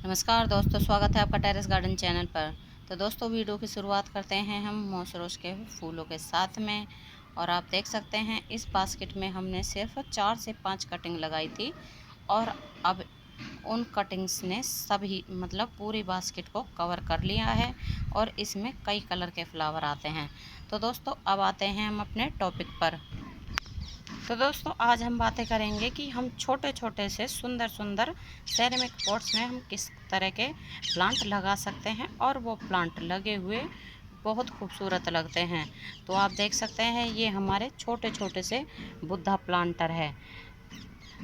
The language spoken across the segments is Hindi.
नमस्कार दोस्तों, स्वागत है आपका टेरेस गार्डन चैनल पर। तो दोस्तों, वीडियो की शुरुआत करते हैं हम मोसरोज के फूलों के साथ में। और आप देख सकते हैं इस बास्केट में हमने सिर्फ 4 से 5 कटिंग लगाई थी और अब उन कटिंग्स ने सभी पूरी बास्केट को कवर कर लिया है और इसमें कई कलर के फ्लावर आते हैं। तो दोस्तों, अब आते हैं हम अपने टॉपिक पर। तो दोस्तों, आज हम बातें करेंगे कि हम छोटे छोटे से सुंदर सुंदर सेरेमिक पॉट्स में हम किस तरह के प्लांट लगा सकते हैं और वो प्लांट लगे हुए बहुत खूबसूरत लगते हैं। तो आप देख सकते हैं ये हमारे छोटे छोटे से बुद्धा प्लांटर है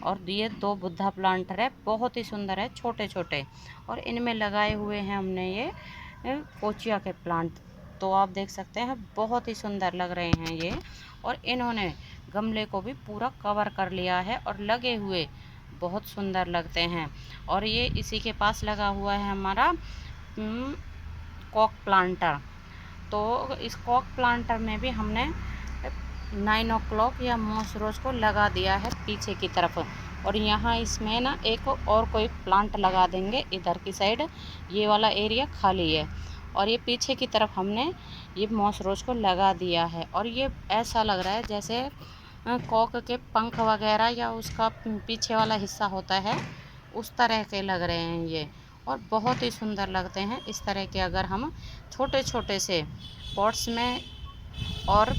और ये 2 बुद्धा प्लांटर है, बहुत ही सुंदर है, छोटे छोटे। और इनमें लगाए हुए हैं हमने ये कोचिया के प्लांट। तो आप देख सकते हैं बहुत ही सुंदर लग रहे हैं ये। और इन्होंने गमले को भी पूरा कवर कर लिया है और लगे हुए बहुत सुंदर लगते हैं। और ये इसी के पास लगा हुआ है हमारा कॉक प्लांटर। तो इस कॉक प्लांटर में भी हमने 9 o'clock या मॉस रोज को लगा दिया है पीछे की तरफ। और यहाँ इसमें ना एक और कोई प्लांट लगा देंगे इधर की साइड, ये वाला एरिया खाली है। और ये पीछे की तरफ हमने ये मॉस रोज को लगा दिया है और ये ऐसा लग रहा है जैसे कॉक के पंख वगैरह या उसका पीछे वाला हिस्सा होता है, उस तरह के लग रहे हैं ये। और बहुत ही सुंदर लगते हैं इस तरह के अगर हम छोटे छोटे से पॉट्स में और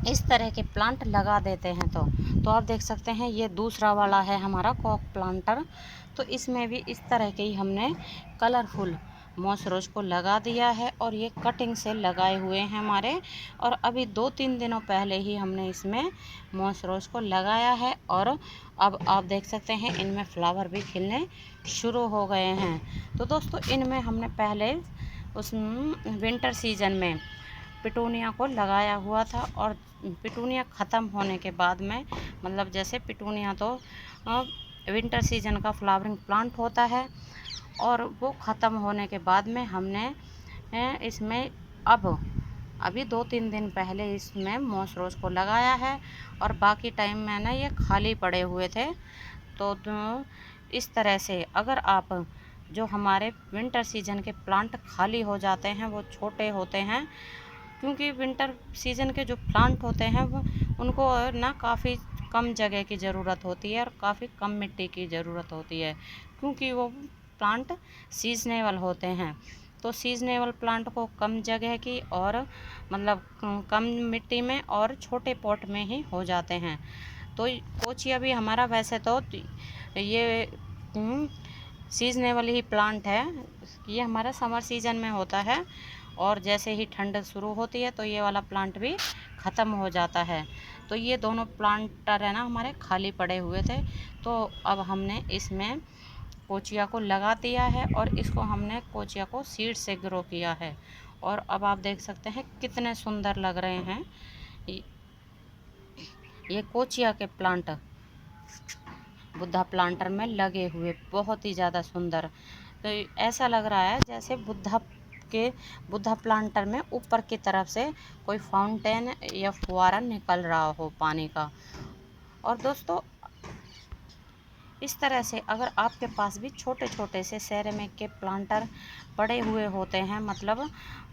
इस तरह के प्लांट लगा देते हैं। तो आप देख सकते हैं ये दूसरा वाला है हमारा कॉक प्लांटर। तो इसमें भी इस तरह के ही हमने कलरफुल मॉस रोज को लगा दिया है और ये कटिंग से लगाए हुए हैं हमारे। और अभी 2-3 दिनों पहले ही हमने इसमें मॉस रोज को लगाया है और अब आप देख सकते हैं इनमें फ्लावर भी खिलने शुरू हो गए हैं। तो दोस्तों, इनमें हमने पहले उस विंटर सीजन में पिटूनिया को लगाया हुआ था और पिटूनिया ख़त्म होने के बाद में जैसे पिटूनिया तो विंटर सीजन का फ्लावरिंग प्लांट होता है और वो ख़त्म होने के बाद में हमने इसमें अभी 2-3 दिन पहले इसमें मॉस रोज को लगाया है और बाकी टाइम में ना ये खाली पड़े हुए थे। तो इस तरह से अगर आप जो हमारे विंटर सीजन के प्लांट खाली हो जाते हैं, वो छोटे होते हैं, क्योंकि विंटर सीजन के जो प्लांट होते हैं वो उनको ना काफ़ी कम जगह की ज़रूरत होती है और काफ़ी कम मिट्टी की ज़रूरत होती है, क्योंकि वो प्लांट सीजनेबल होते हैं। तो सीजनेबल प्लांट को कम जगह की और कम मिट्टी में और छोटे पॉट में ही हो जाते हैं। तो कोचिया भी हमारा वैसे तो ये सीजनेबल ही प्लांट है, ये हमारा समर सीजन में होता है और जैसे ही ठंड शुरू होती है तो ये वाला प्लांट भी ख़त्म हो जाता है। तो ये दोनों प्लांटर है ना हमारे खाली पड़े हुए थे, तो अब हमने इसमें कोचिया को लगा दिया है और इसको हमने कोचिया को सीड से ग्रो किया है। और अब आप देख सकते हैं कितने सुंदर लग रहे हैं ये कोचिया के प्लांट बुद्धा प्लांटर में लगे हुए, बहुत ही ज़्यादा सुंदर। तो ऐसा लग रहा है जैसे बुद्धा प्लांटर में ऊपर की तरफ से कोई फाउंटेन या फुहारा निकल रहा हो पानी का। और दोस्तों, इस तरह से अगर आपके पास भी छोटे छोटे से सेरेमिक के प्लांटर पड़े हुए होते हैं,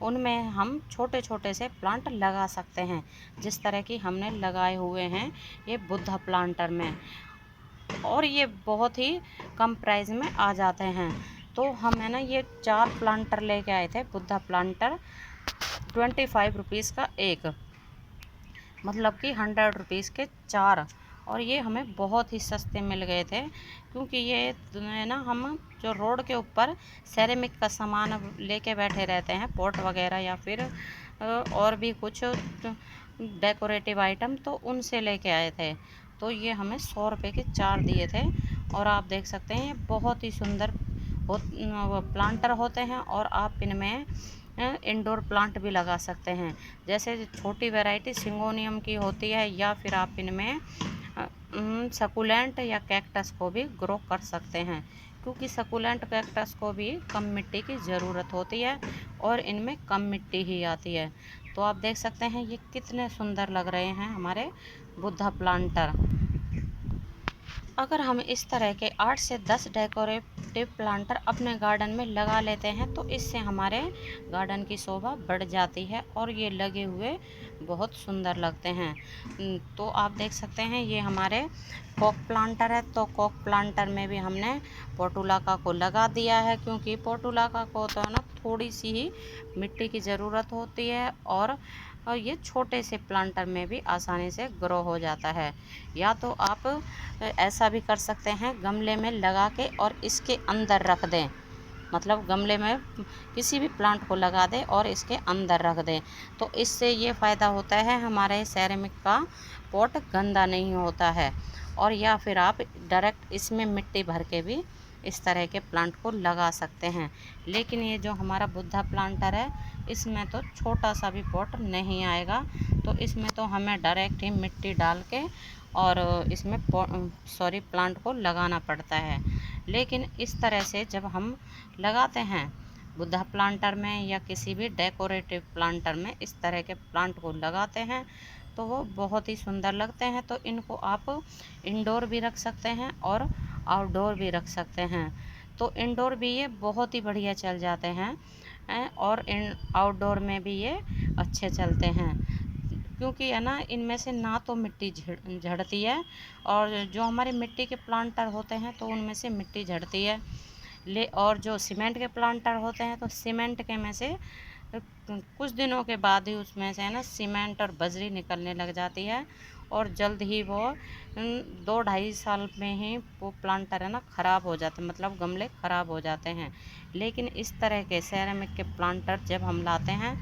उनमें हम छोटे छोटे से प्लांट लगा सकते हैं, जिस तरह की हमने लगाए हुए हैं ये बुद्धा प्लांटर में। और ये बहुत ही कम प्राइस में आ जाते हैं। तो हमें ना ये 4 प्लांटर लेके आए थे, बुद्धा प्लांटर 25 रुपीज़ का एक, कि 100 रुपीज़ के 4। और ये हमें बहुत ही सस्ते मिल गए थे, क्योंकि ये ना हम जो रोड के ऊपर सेरेमिक का सामान लेके बैठे रहते हैं, पॉट वगैरह या फिर और भी कुछ डेकोरेटिव आइटम, तो उनसे लेके आए थे। तो ये हमें 100 रुपये के 4 दिए थे। और आप देख सकते हैं ये बहुत ही सुंदर प्लांटर होते हैं और आप इनमें इंडोर प्लांट भी लगा सकते हैं, जैसे छोटी वैरायटी सिंगोनियम की होती है, या फिर आप इनमें सकुलेंट या कैक्टस को भी ग्रो कर सकते हैं, क्योंकि सकुलेंट कैक्टस को भी कम मिट्टी की ज़रूरत होती है और इनमें कम मिट्टी ही आती है। तो आप देख सकते हैं ये कितने सुंदर लग रहे हैं हमारे बुद्धा प्लांटर। अगर हम इस तरह के 8 से 10 डेकोरेटिव प्लांटर अपने गार्डन में लगा लेते हैं तो इससे हमारे गार्डन की शोभा बढ़ जाती है और ये लगे हुए बहुत सुंदर लगते हैं। तो आप देख सकते हैं ये हमारे कॉक प्लांटर है। तो कॉक प्लांटर में भी हमने पोर्टुलाका को लगा दिया है, क्योंकि पोर्टुलाका को तो है ना थोड़ी सी ही मिट्टी की ज़रूरत होती है और ये छोटे से प्लांटर में भी आसानी से ग्रो हो जाता है। या तो आप ऐसा भी कर सकते हैं, गमले में लगा के और इसके अंदर रख दें, मतलब गमले में किसी भी प्लांट को लगा दें और इसके अंदर रख दें। तो इससे ये फ़ायदा होता है, हमारे सेरेमिक का पॉट गंदा नहीं होता है। और या फिर आप डायरेक्ट इसमें मिट्टी भर के भी इस तरह के प्लांट को लगा सकते हैं। लेकिन ये जो हमारा बुद्धा प्लांटर है, इसमें तो छोटा सा भी पॉट नहीं आएगा, तो इसमें तो हमें डायरेक्ट ही मिट्टी डाल के और इसमें प्लांट को लगाना पड़ता है। लेकिन इस तरह से जब हम लगाते हैं बुद्धा प्लांटर में या किसी भी डेकोरेटिव प्लांटर में, इस तरह के प्लांट को लगाते हैं तो वो बहुत ही सुंदर लगते हैं। तो इनको आप इंडोर भी रख सकते हैं और आउटडोर भी रख सकते हैं। तो इंडोर भी ये बहुत ही बढ़िया चल जाते हैं और आउटडोर में भी ये अच्छे चलते हैं, क्योंकि है ना इनमें से ना तो मिट्टी झड़ती है, और जो हमारे मिट्टी के प्लांटर होते हैं तो उनमें से मिट्टी झड़ती है और जो सीमेंट के प्लांटर होते हैं तो सीमेंट के में से कुछ दिनों के बाद ही उसमें से है ना सीमेंट और बजरी निकलने लग जाती है और जल्द ही वो 2-2.5 साल में ही वो प्लांटर है ना ख़राब हो जाते हैं, मतलब गमले ख़राब हो जाते हैं। लेकिन इस तरह के सेरेमिक के प्लांटर जब हम लाते हैं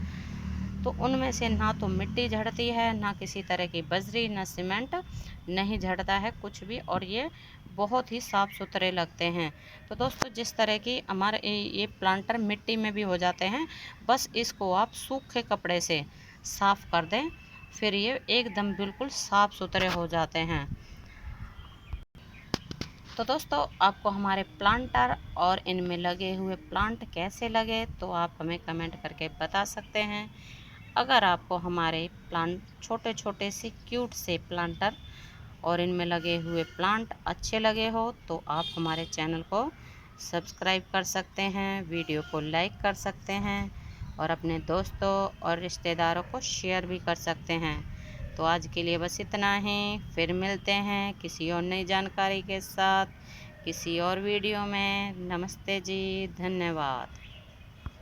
तो उनमें से ना तो मिट्टी झड़ती है, ना किसी तरह की बजरी, ना सीमेंट, नहीं झड़ता है कुछ भी, और ये बहुत ही साफ़ सुथरे लगते हैं। तो दोस्तों जिस तरह की हमारे ये प्लांटर मिट्टी में भी हो जाते हैं, बस इसको आप सूखे कपड़े से साफ़ कर दें, फिर ये एकदम बिल्कुल साफ़ सुथरे हो जाते हैं। तो दोस्तों आपको हमारे प्लांटर और इनमें लगे हुए प्लांट कैसे लगे, तो आप हमें कमेंट करके बता सकते हैं। अगर आपको हमारे प्लांट छोटे छोटे से क्यूट से प्लांटर और इनमें लगे हुए प्लांट अच्छे लगे हो तो आप हमारे चैनल को सब्सक्राइब कर सकते हैं, वीडियो को लाइक कर सकते हैं और अपने दोस्तों और रिश्तेदारों को शेयर भी कर सकते हैं। तो आज के लिए बस इतना ही, फिर मिलते हैं किसी और नई जानकारी के साथ किसी और वीडियो में। नमस्ते जी, धन्यवाद।